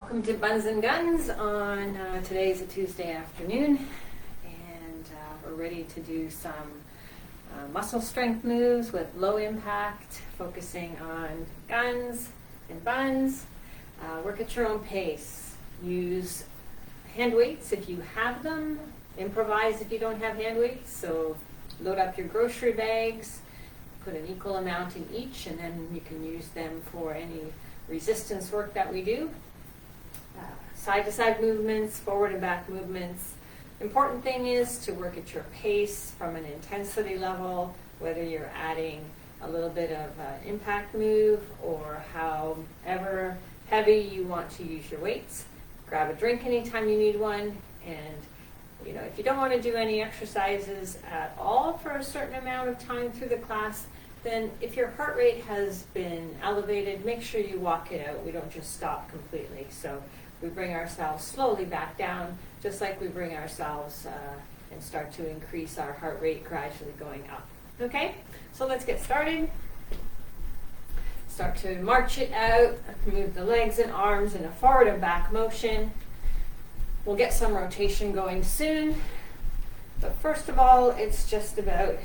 Welcome to Buns and Guns on today's a Tuesday afternoon, and we're ready to do some muscle strength moves with low impact, focusing on guns and buns. Work at your own pace. Use hand weights if you have them. Improvise if you don't have hand weights. So load up your grocery bags, put an equal amount in each, and then you can use them for any resistance work that we do. Side-to-side movements, forward and back movements. Important thing is to work at your pace from an intensity level, whether you're adding a little bit of impact move or however heavy you want to use your weights. Grab a drink anytime you need one, and if you don't want to do any exercises at all for a certain amount of time through the class, then if your heart rate has been elevated, make sure you walk it out. We don't just stop completely. So we bring ourselves slowly back down, just like we bring ourselves and start to increase our heart rate gradually going up. Okay, so let's get started. Start to march it out, move the legs and arms in a forward and back motion. We'll get some rotation going soon, but first of all, it's just about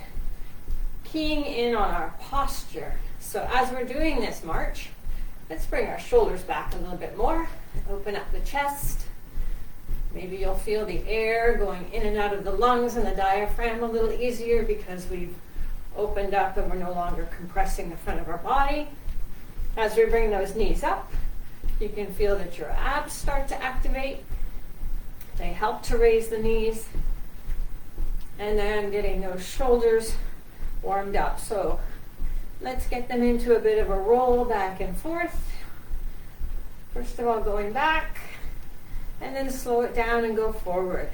keying in on our posture. So as we're doing this march, let's bring our shoulders back a little bit more. Open up the chest. Maybe you'll feel the air going in and out of the lungs and the diaphragm a little easier because we've opened up and we're no longer compressing the front of our body. As we bring those knees up, you can feel that your abs start to activate. They help to raise the knees. And then getting those shoulders warmed up. So let's get them into a bit of a roll back and forth. First of all, going back, and then slow it down and go forward.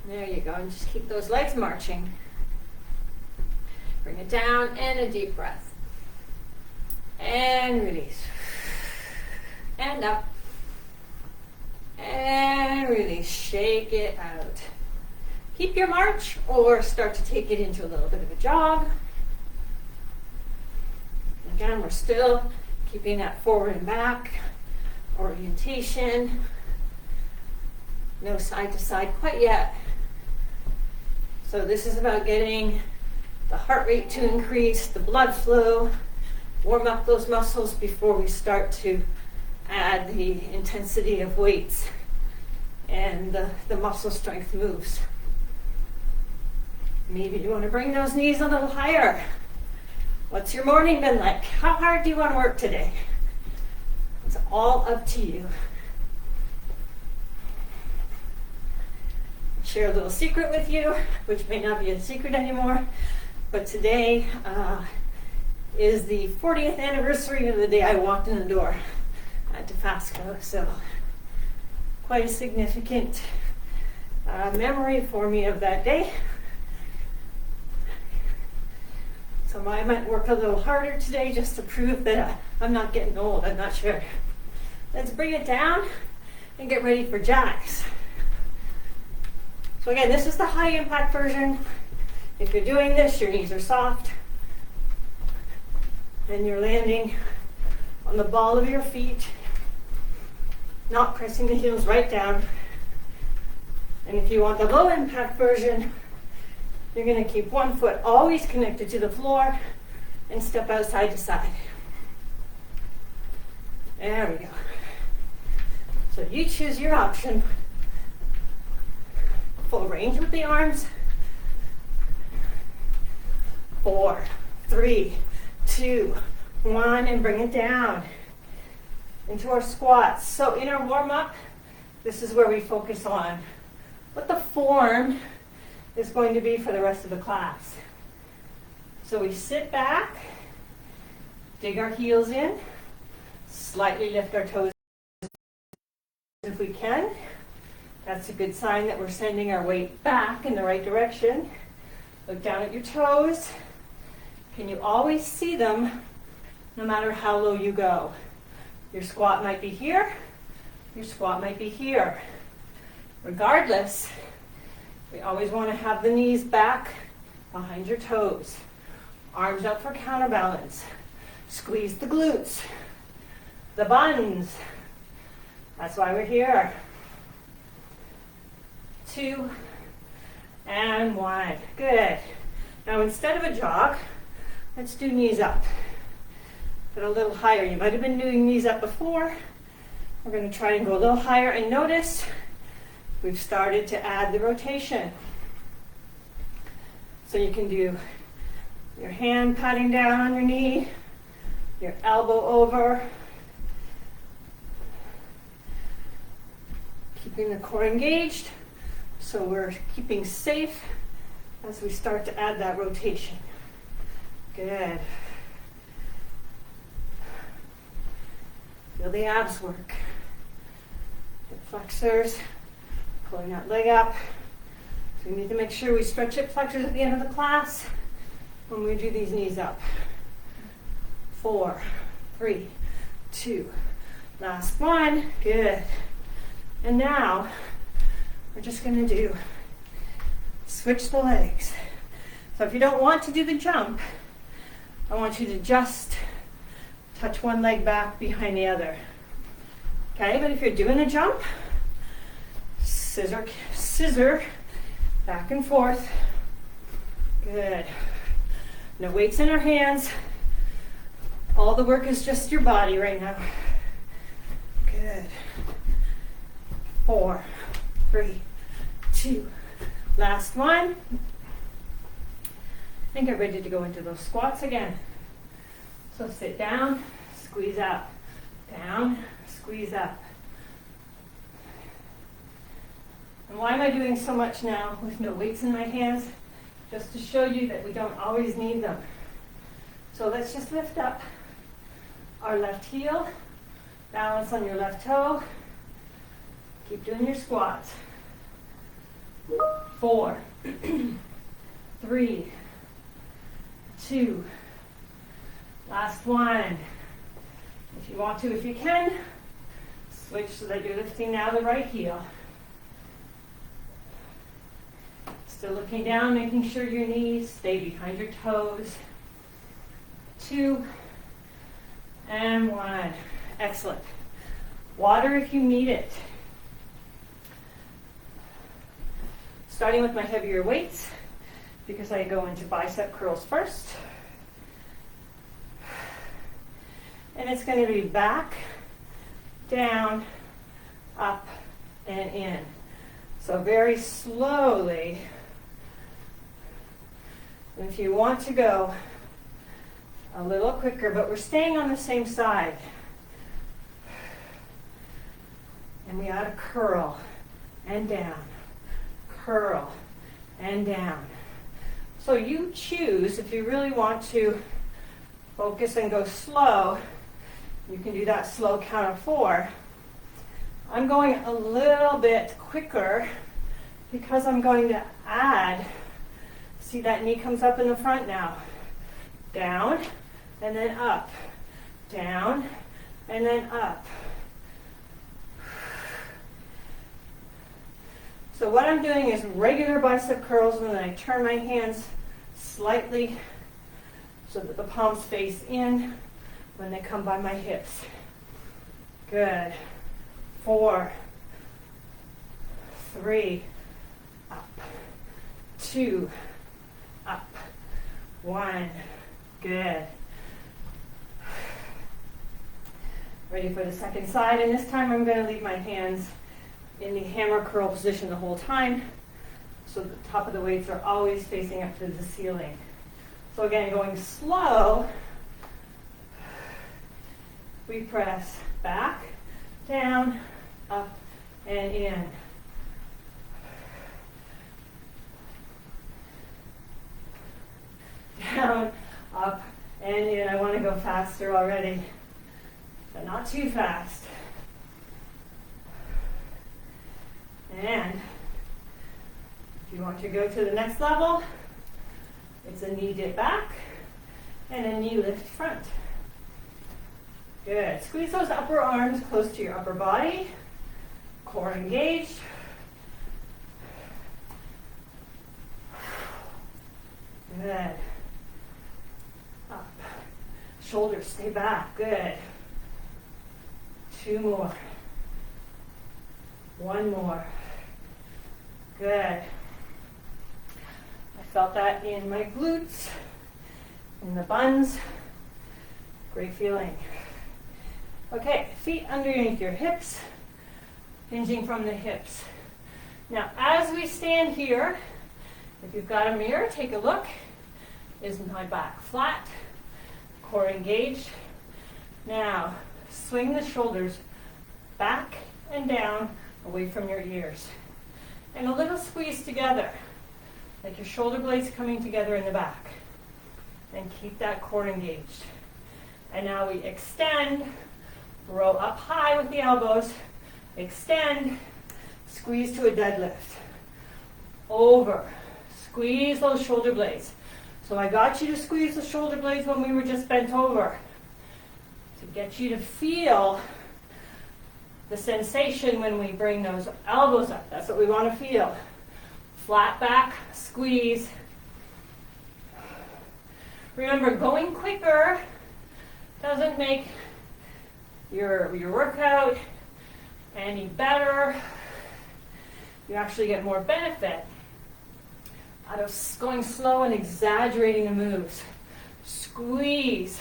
There you go, and just keep those legs marching. Bring it down, and a deep breath. And release. And up. And release. Shake it out. Keep your march, or start to take it into a little bit of a jog. Again, we're still keeping that forward and back orientation. No side to side quite yet. So this is about getting the heart rate to increase, the blood flow, warm up those muscles before we start to add the intensity of weights and the muscle strength moves. Maybe you want to bring those knees a little higher. What's your morning been like? How hard do you want to work today? It's all up to you. Share a little secret with you, which may not be a secret anymore, but today is the 40th anniversary of the day I walked in the door at Dofasco, so quite a significant memory for me of that day. So I might work a little harder today just to prove that I'm not getting old. I'm not sure. Let's bring it down and get ready for jacks. So again, this is the high impact version. If you're doing this, your knees are soft and you're landing on the ball of your feet, not pressing the heels right down. And if you want the low impact version, you're going to keep one foot always connected to the floor and step out side to side. There we go. So you choose your option. Full range with the arms. 4, 3, 2, 1, and bring it down into our squats. So in our warm-up, this is where we focus on what the form is going to be for the rest of the class. So we sit back, dig our heels in, slightly lift our toes if we can. That's a good sign that we're sending our weight back in the right direction. Look down at your toes. Can you always see them no matter how low you go? Your squat might be here, your squat might be here. Regardless, we always want to have the knees back behind your toes. Arms up for counterbalance. Squeeze the glutes, the buns, That's why we're here. 2 and 1. Good. Now instead of a jog, let's do knees up. But a little higher. You might have been doing knees up before. We're going to try and go a little higher, and notice we've started to add the rotation. So you can do your hand patting down on your knee, your elbow over, keeping the core engaged, so we're keeping safe as we start to add that rotation. Good. Feel the abs work. Hip flexors, pulling that leg up. So we need to make sure we stretch hip flexors at the end of the class when we do these knees up. 4, 3, 2. Last one. Good. And now we're just going to do switch the legs. So if you don't want to do the jump, I want you to just touch one leg back behind the other. Okay, but if you're doing a jump, scissor, back and forth. Good. No weights in our hands. All the work is just your body right now. Good. 4, 3, 2. Last one. And get ready to go into those squats again. So sit down, squeeze up. Down, squeeze up. And why am I doing so much now with no weights in my hands? Just to show you that we don't always need them. So let's just lift up our left heel, balance on your left toe. Keep doing your squats. 4, 3, 2. Last one. If you want to, if you can, switch so that you're lifting now the right heel. Still looking down, making sure your knees stay behind your toes. 2 and 1. Excellent. Water if you need it. Starting with my heavier weights, because I go into bicep curls first. And it's going to be back, down, up, and in. So very slowly. And if you want to go a little quicker, but we're staying on the same side. And we add a curl and down, curl and down. So you choose, if you really want to focus and go slow, you can do that slow count of 4. I'm going a little bit quicker because I'm going to add, see that knee comes up in the front now. Down, and then up. Down, and then up. So what I'm doing is regular bicep curls, and then I turn my hands slightly so that the palms face in when they come by my hips. Good. 4, 3, up. 2, up. 1. Good. Ready for the second side, and this time I'm going to leave my hands in the hammer curl position the whole time, so the top of the weights are always facing up to the ceiling. So again, going slow, we press back, down, up, and in. Down, up, and in. I want to go faster already, but not too fast. And if you want to go to the next level, it's a knee dip back and a knee lift front. Good. Squeeze those upper arms close to your upper body. Core engaged. Good. Up. Shoulders stay back. Good. 2 more. One more. Good. I felt that in my glutes, in the buns. Great feeling. Okay, feet underneath your hips, hinging from the hips. Now, as we stand here, if you've got a mirror, take a look. Is my back flat? Core engaged? Now, swing the shoulders back and down away from your ears. And a little squeeze together, like your shoulder blades coming together in the back. And keep that core engaged. And now we extend, row up high with the elbows, extend, squeeze to a deadlift. Over, squeeze those shoulder blades. So I got you to squeeze the shoulder blades when we were just bent over, to get you to feel the sensation when we bring those elbows up. That's what we want to feel. Flat back, squeeze. Remember, going quicker doesn't make your workout any better. You actually get more benefit out of going slow and exaggerating the moves. Squeeze.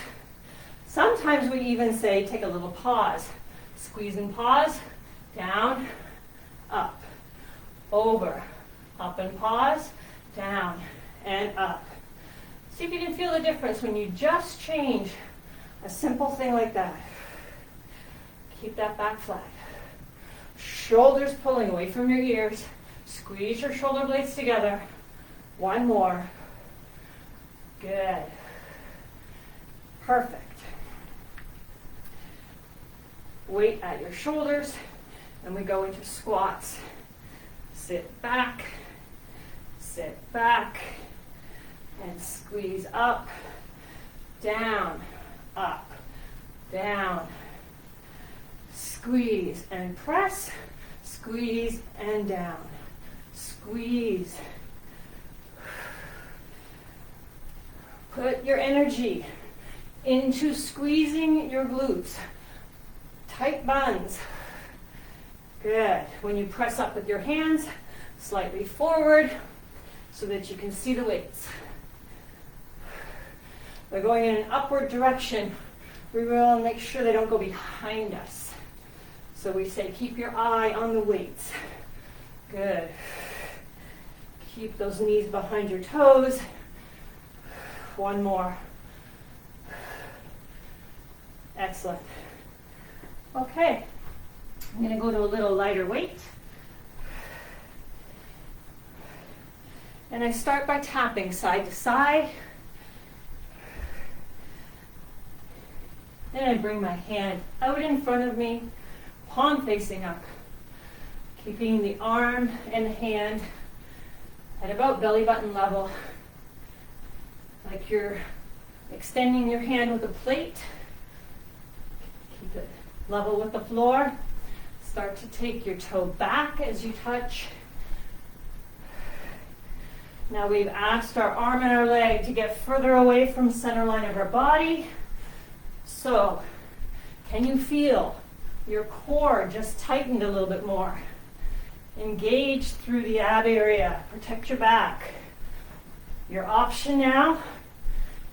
Sometimes we even say take a little pause. Squeeze and pause, down, up, over, up and pause, down and up. See if you can feel the difference when you just change a simple thing like that. Keep that back flat. Shoulders pulling away from your ears. Squeeze your shoulder blades together. One more. Good. Perfect. Weight at your shoulders, and we go into squats. Sit back, and squeeze up, down, squeeze and press, squeeze and down, squeeze. Put your energy into squeezing your glutes. Tight buns. Good. When you press up with your hands, slightly forward so that you can see the weights. They're going in an upward direction. We will make sure they don't go behind us. So we say keep your eye on the weights. Good. Keep those knees behind your toes. One more. Excellent. Okay, I'm going to go to a little lighter weight. And I start by tapping side to side. Then I bring my hand out in front of me, palm facing up, keeping the arm and the hand at about belly button level, like you're extending your hand with a plate. Keep it level with the floor. Start to take your toe back as you touch. Now we've asked our arm and our leg to get further away from center line of our body. So, can you feel your core just tightened a little bit more? Engage through the ab area. Protect your back. Your option now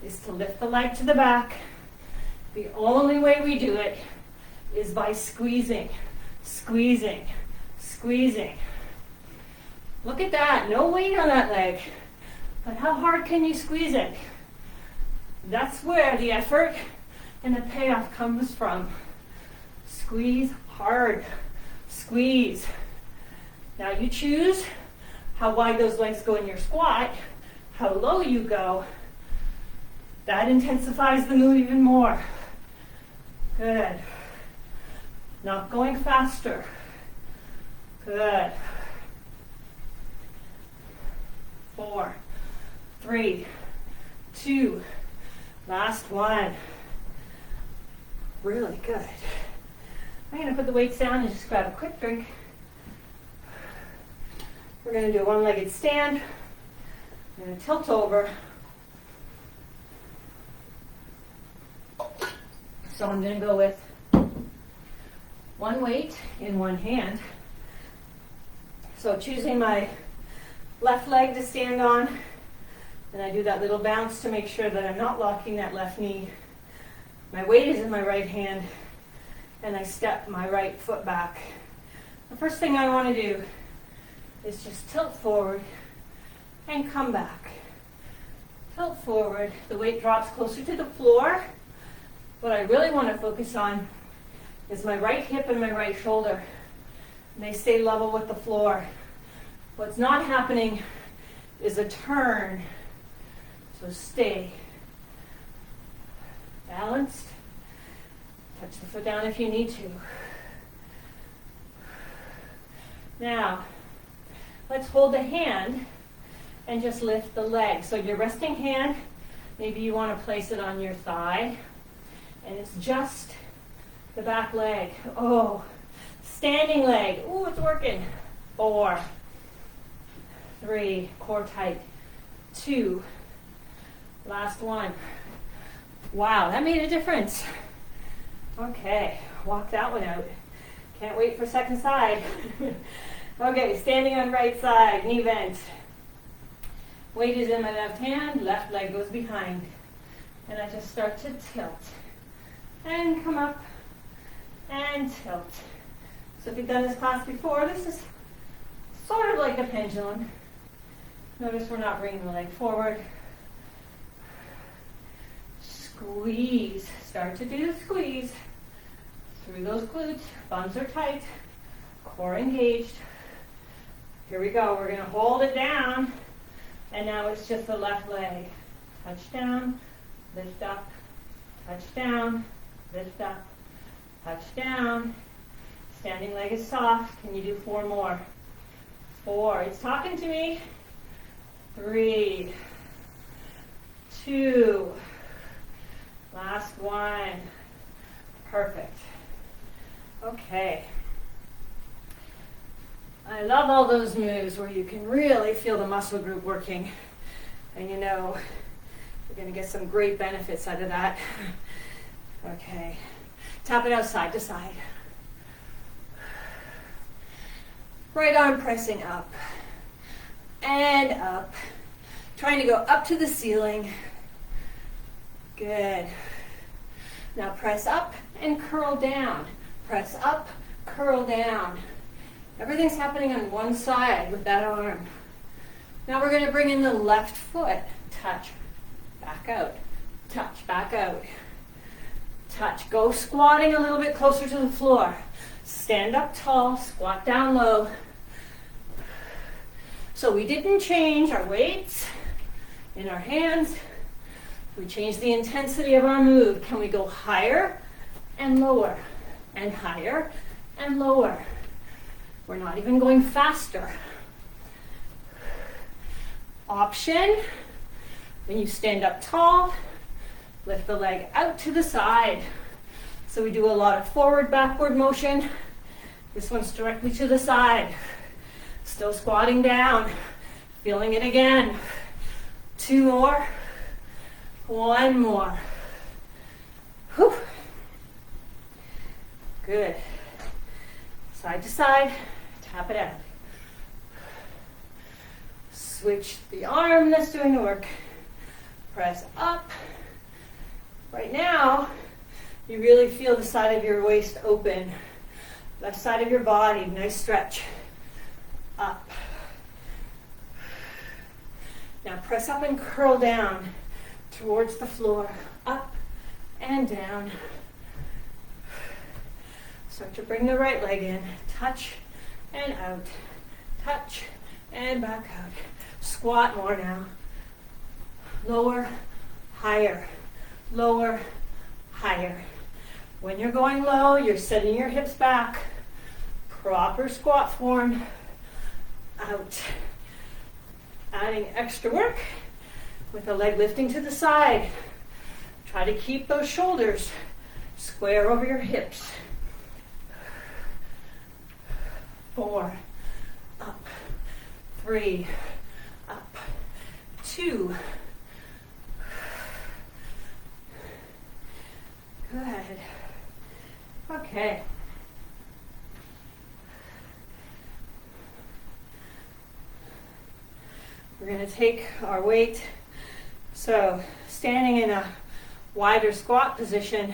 is to lift the leg to the back. The only way we do it is by squeezing, squeezing, squeezing. Look at that, no weight on that leg. But how hard can you squeeze it? That's where the effort and the payoff comes from. Squeeze hard, squeeze. Now you choose how wide those legs go in your squat, how low you go. That intensifies the move even more. Good. Not going faster. Good. 4, 3, 2, last one. Really good. I'm going to put the weights down and just grab a quick drink. We're going to do a one-legged stand. I'm going to tilt over. So I'm going to go with one weight in one hand. So choosing my left leg to stand on, and I do that little bounce to make sure that I'm not locking that left knee. My weight is in my right hand, and I step my right foot back. The first thing I want to do is just tilt forward and come back. Tilt forward, the weight drops closer to the floor. What I really want to focus on is my right hip and my right shoulder. They stay level with the floor. What's not happening is a turn. So stay balanced. Touch the foot down if you need to. Now, let's hold the hand and just lift the leg. So your resting hand, maybe you want to place it on your thigh, and it's just the back leg. Oh, standing leg. Ooh, it's working. 4, 3, core tight. 2, last one. Wow, that made a difference. Okay, walk that one out. Can't wait for second side. Okay, standing on right side, knee bent. Weight is in my left hand, left leg goes behind. And I just start to tilt. And come up and tilt. So if you've done this class before, this is sort of like a pendulum. Notice we're not bringing the leg forward. Squeeze. Start to do the squeeze. Through those glutes. Buns are tight. Core engaged. Here we go. We're going to hold it down. And now it's just the left leg. Touch down. Lift up. Touch down. Lift up. Touch down. Standing leg is soft. Can you do 4 more? 4. It's talking to me. 3. 2. Last one. Perfect. Okay. I love all those moves where you can really feel the muscle group working. And you know, you're going to get some great benefits out of that. Okay. Tap it out side to side. Right arm pressing up and up. Trying to go up to the ceiling. Good. Now press up and curl down. Press up, curl down. Everything's happening on one side with that arm. Now we're going to bring in the left foot. Touch, back out. Touch, back out. Touch. Go squatting a little bit closer to the floor. Stand up tall, squat down low. So we didn't change our weights in our hands. We changed the intensity of our move. Can we go higher and lower and higher and lower? We're not even going faster. Option, when you stand up tall, lift the leg out to the side. So we do a lot of forward, backward motion. This one's directly to the side. Still squatting down. Feeling it again. 2 more. 1 more. Whew. Good. Side to side. Tap it out. Switch the arm that's doing the work. Press up. Right now, you really feel the side of your waist open. Left side of your body, nice stretch. Up. Now press up and curl down towards the floor. Up and down. Start to bring the right leg in. Touch and out. Touch and back out. Squat more now. Lower, higher. Lower, higher. When you're going low, you're setting your hips back. Proper squat form. Out. Adding extra work with the leg lifting to the side. Try to keep those shoulders square over your hips. 4, up. 3, up. 2. Good. Okay. We're going to take our weight. So standing in a wider squat position,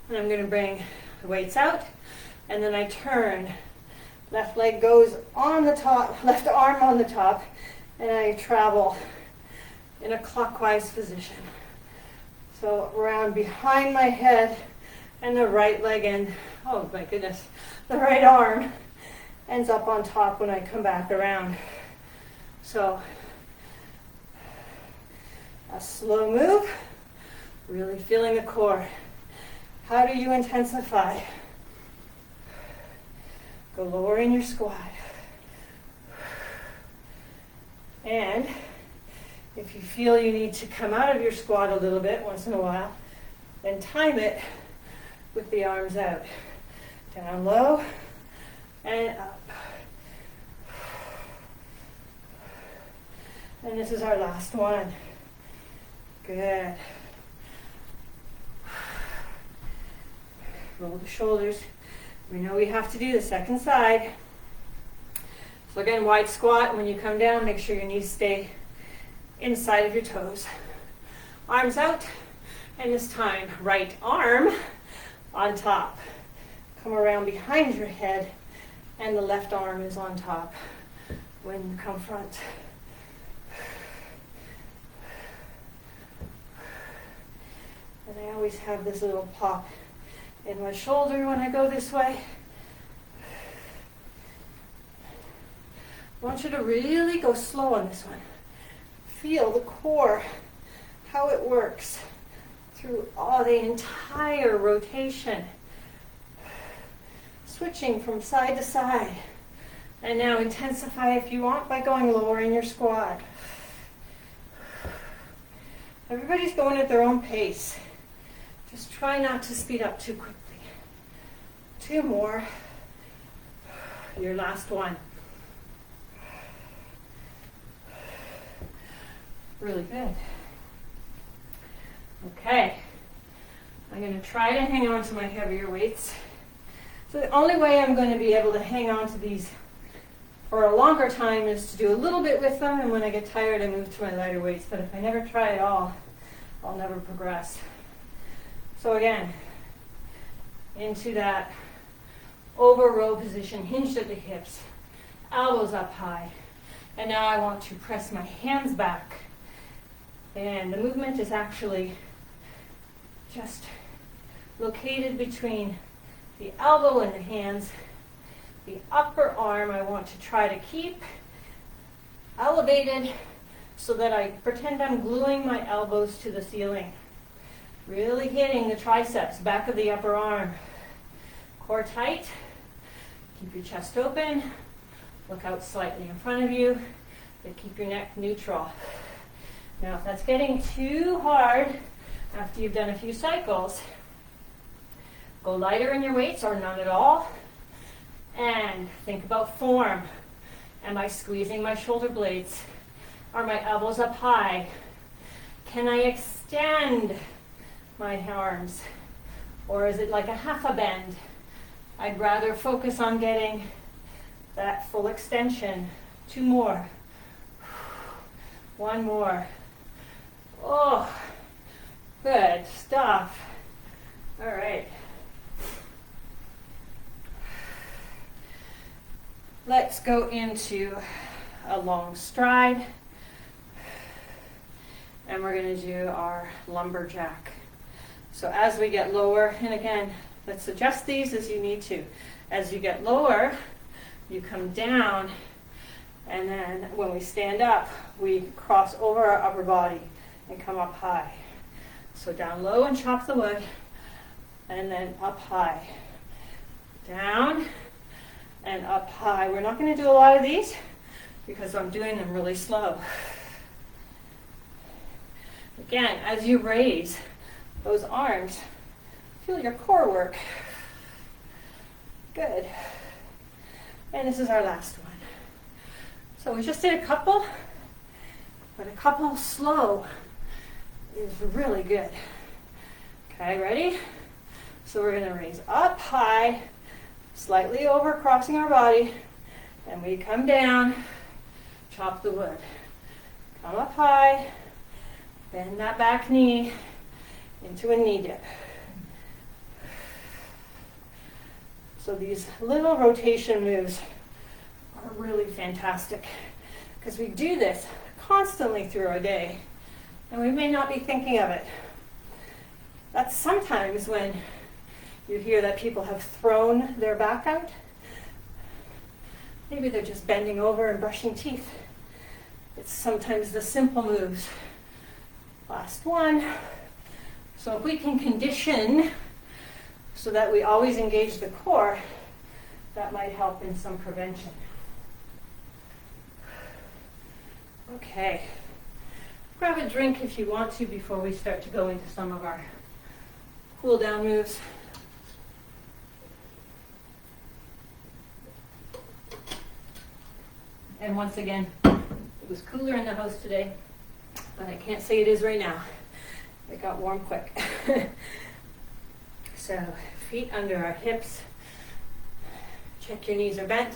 and I'm going to bring the weights out, and then I turn. Left leg goes on the top, left arm on the top, and I travel in a clockwise position. So around behind my head, and the right leg and, oh my goodness, the right arm ends up on top when I come back around. So a slow move, really feeling the core. How do you intensify? Go lower in your squat. And if you feel you need to come out of your squat a little bit once in a while, then time it with the arms out. Down low and up. And this is our last one. Good. Roll the shoulders. We know we have to do the second side. So again, wide squat. When you come down, make sure your knees stay inside of your toes. Arms out, and this time, right arm on top. Come around behind your head, and the left arm is on top when you come front. And I always have this little pop in my shoulder when I go this way. I want you to really go slow on this one. Feel the core, how it works through all the entire rotation. Switching from side to side. And now intensify if you want by going lower in your squat. Everybody's going at their own pace. Just try not to speed up too quickly. 2 more. Your last one. Really good. Okay. I'm going to try to hang on to my heavier weights. So the only way I'm going to be able to hang on to these for a longer time is to do a little bit with them, and when I get tired I move to my lighter weights. But if I never try at all, I'll never progress. So again, into that over row position, hinged at the hips, elbows up high. And now I want to press my hands back. And the movement is actually just located between the elbow and the hands. The upper arm I want to try to keep elevated so that I pretend I'm gluing my elbows to the ceiling. Really hitting the triceps, back of the upper arm. Core tight. Keep your chest open. Look out slightly in front of you, but keep your neck neutral. Now, if that's getting too hard after you've done a few cycles, go lighter in your weights or none at all. And think about form. Am I squeezing my shoulder blades? Are my elbows up high? Can I extend my arms? Or is it like a half a bend? I'd rather focus on getting that full extension. 2 more. 1 more. Oh, good stuff. All right. Let's go into a long stride. And we're going to do our lumberjack. So as we get lower, and again, let's adjust these as you need to. As you get lower, you come down, and then when we stand up, we cross over our upper body and come up high. So down low and chop the wood, and then up high. Down and up high. We're not going to do a lot of these because I'm doing them really slow. Again, as you raise those arms, feel your core work. Good. And this is our last one. So we just did a couple, but a couple slow is really good. Okay, ready? So we're going to raise up high, slightly over, crossing our body, and we come down, chop the wood. Come up high, bend that back knee into a knee dip. So these little rotation moves are really fantastic because we do this constantly through our day and we may not be thinking of it. That's sometimes when you hear that people have thrown their back out. Maybe they're just bending over and brushing teeth. It's sometimes the simple moves. Last one. So if we can condition so that we always engage the core, that might help in some prevention. Okay. Grab a drink if you want to before we start to go into some of our cool down moves. And once again, it was cooler in the house today, but I can't say it is right now. It got warm quick. So feet under our hips. Check your knees are bent.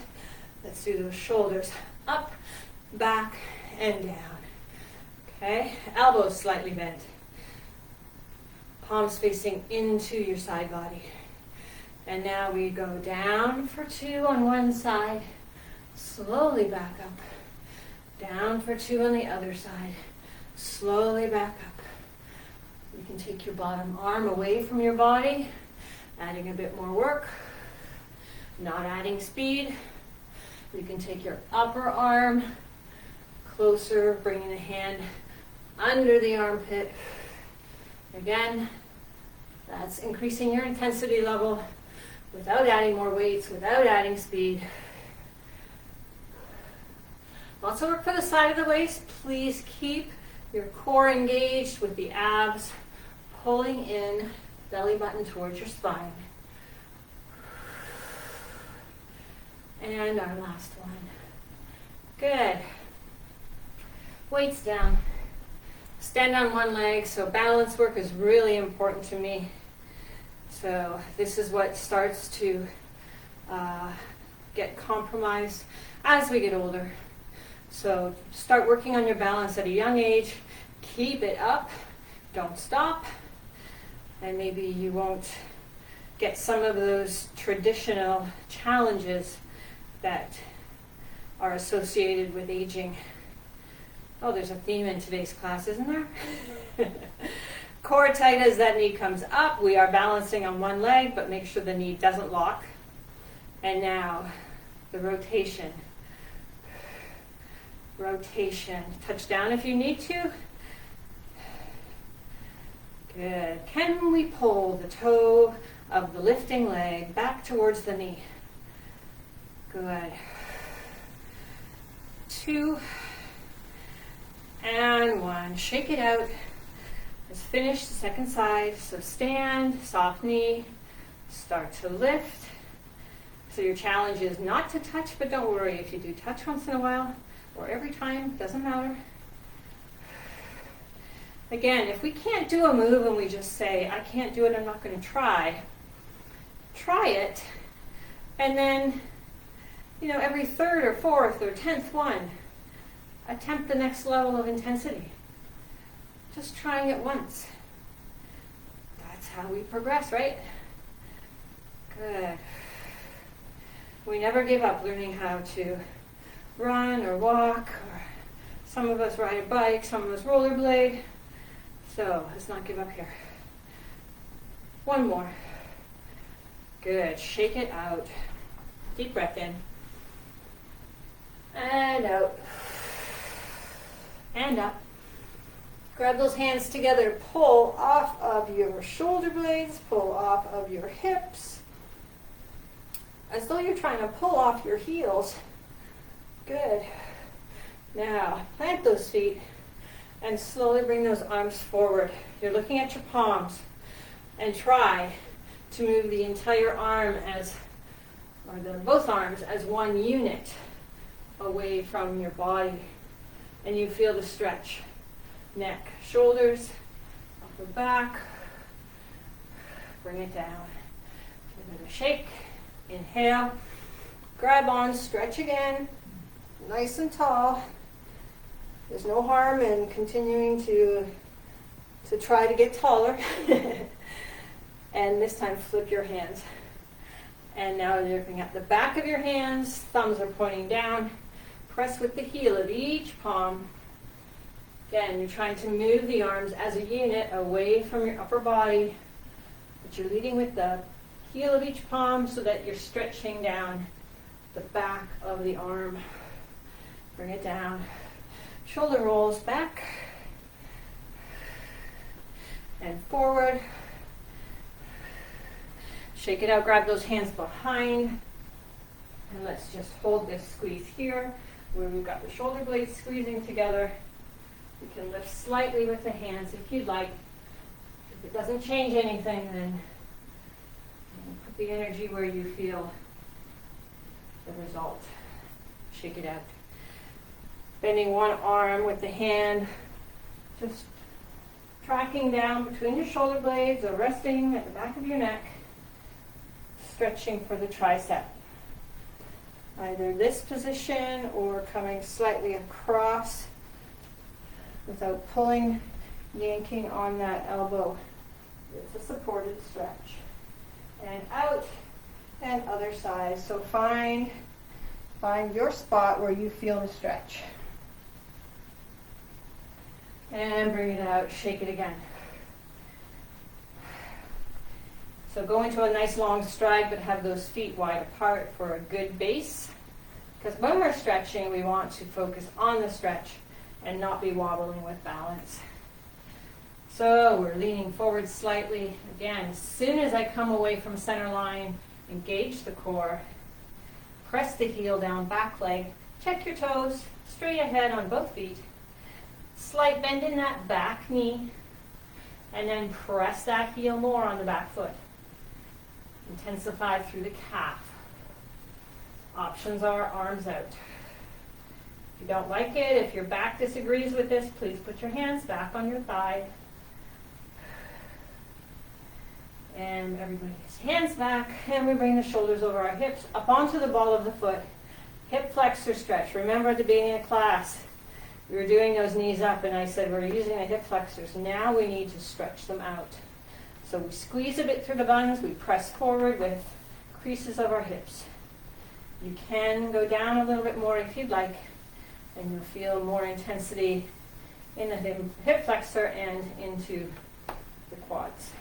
Let's do those shoulders up, back, and down. Okay, elbows slightly bent. Palms facing into your side body. And now we go down for 2 on one side. Slowly back up. Down for 2 on the other side. Slowly back up. You can take your bottom arm away from your body, adding a bit more work, not adding speed. You can take your upper arm closer, bringing the hand under the armpit. Again, that's increasing your intensity level without adding more weights, without adding speed. Lots of work for the side of the waist. Please keep your core engaged with the abs pulling in, belly button towards your spine. And our last one. Good. Weights down. Stand on one leg. So balance work is really important to me. So this is what starts to get compromised as we get older. So start working on your balance at a young age. Keep it up. Don't stop. And maybe you won't get some of those traditional challenges that are associated with aging. Oh, there's a theme in today's class, isn't there? Core tight as that knee comes up. We are balancing on one leg, but make sure the knee doesn't lock. And now the rotation. Rotation. Touch down if you need to. Good. Can we pull the toe of the lifting leg back towards the knee? Good. 2 and 1. Shake it out. Let's finish the second side. So stand, soft knee, start to lift. So your challenge is not to touch, but don't worry if you do touch once in a while or every time, doesn't matter. Again, if we can't do a move and we just say, I can't do it, I'm not going to try, try it. And then, every 3rd or 4th or 10th one, attempt the next level of intensity. Just trying it once. That's how we progress, right? Good. We never give up learning how to run or walk, or some of us ride a bike, some of us rollerblade. So let's not give up here. 1 more. Good. Shake it out. Deep breath in. And out. And up. Grab those hands together. Pull off of your shoulder blades. Pull off of your hips. As though you're trying to pull off your heels. Good. Now, plant those feet and slowly bring those arms forward. You're looking at your palms and try to move the entire arm both arms as one unit away from your body. And you feel the stretch. Neck, shoulders, upper back. Bring it down. Give it a shake. Inhale. Grab on, stretch again. Nice and tall. There's no harm in continuing to try to get taller. And this time flip your hands. And now you're looking at the back of your hands, thumbs are pointing down. Press with the heel of each palm. Again, you're trying to move the arms as a unit away from your upper body, but you're leading with the heel of each palm so that you're stretching down the back of the arm. Bring it down. Shoulder rolls back and forward. Shake it out, grab those hands behind, and let's just hold this squeeze here where we've got the shoulder blades squeezing together. You can lift slightly with the hands if you'd like. If it doesn't change anything, then put the energy where you feel the result. Shake it out. Bending one arm with the hand, just tracking down between your shoulder blades or resting at the back of your neck, stretching for the tricep. Either this position or coming slightly across without pulling, yanking on that elbow. It's a supported stretch. And out and other side. So find your spot where you feel the stretch. And bring it out, shake it again. So go into a nice long stride, but have those feet wide apart for a good base. Because when we're stretching, we want to focus on the stretch and not be wobbling with balance. So we're leaning forward slightly. Again, as soon as I come away from center line, engage the core. Press the heel down, back leg. Check your toes, straight ahead on both feet. Slight bend in that back knee. And then press that heel more on the back foot. Intensify through the calf. Options are arms out. If you don't like it, if your back disagrees with this, please put your hands back on your thigh. And everybody's hands back, and we bring the shoulders over our hips, up onto the ball of the foot. Hip flexor stretch. Remember at the beginning of class, we were doing those knees up, and I said we're using the hip flexors. Now we need to stretch them out. So we squeeze a bit through the buns, we press forward with creases of our hips. You can go down a little bit more if you'd like, and you'll feel more intensity in the hip flexor and into the quads.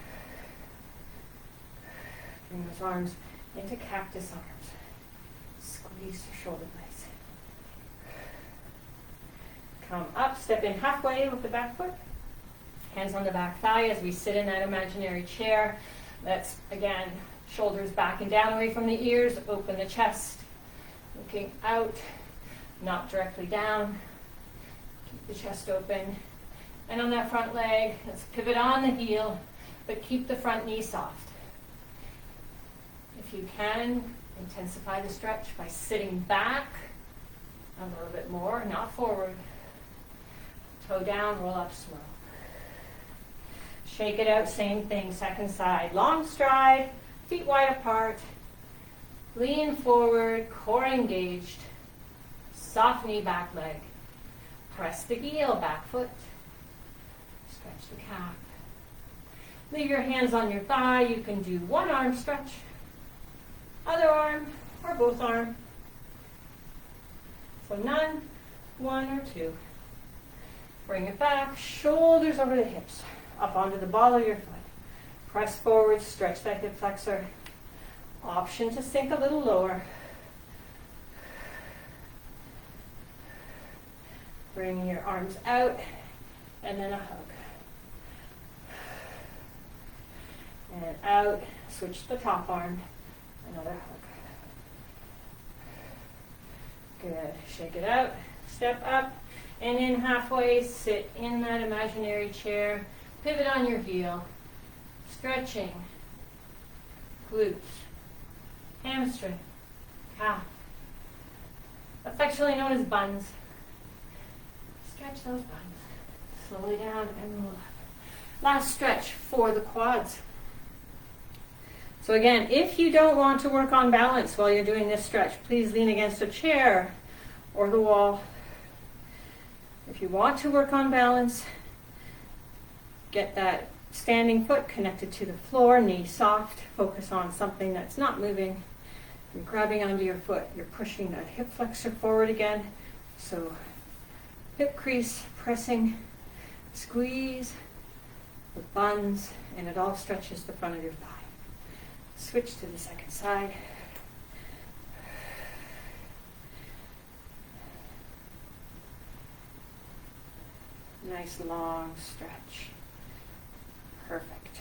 Bring those arms into cactus arms. Squeeze your shoulder blades. Come up, step in halfway with the back foot. Hands on the back thigh as we sit in that imaginary chair. Let's, again, shoulders back and down away from the ears. Open the chest. Looking out, not directly down. Keep the chest open. And on that front leg, let's pivot on the heel, but keep the front knee soft. If you can, intensify the stretch by sitting back a little bit more, not forward. Toe down, roll up slow. Shake it out, same thing, second side. Long stride, feet wide apart. Lean forward, core engaged. Soft knee, back leg. Press the heel, back foot. Stretch the calf. Leave your hands on your thigh. You can do one arm stretch, other arm, or both arm. So none, one, or two. Bring it back, shoulders over the hips, up onto the ball of your foot. Press forward, stretch that hip flexor. Option to sink a little lower. Bring your arms out, and then a hug. And out, switch the top arm, another hug. Good, shake it out, step up, and in halfway, sit in that imaginary chair, pivot on your heel, stretching, glutes, hamstring, calf, affectionately known as buns. Stretch those buns, slowly down and roll up. Last stretch for the quads. So again, if you don't want to work on balance while you're doing this stretch, please lean against a chair or the wall. If you want to work on balance, get that standing foot connected to the floor, knee soft, focus on something that's not moving. You're grabbing onto your foot, you're pushing that hip flexor forward again. So hip crease, pressing, squeeze, the buns, and it all stretches the front of your thigh. Switch to the second side. Nice long stretch. Perfect.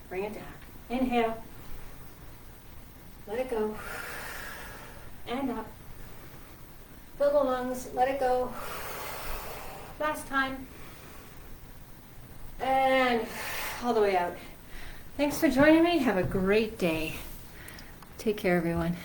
Bring it down. Inhale. Let it go. And up. Fill the lungs. Let it go. Last time. And all the way out. Thanks for joining me. Have a great day. Take care, everyone.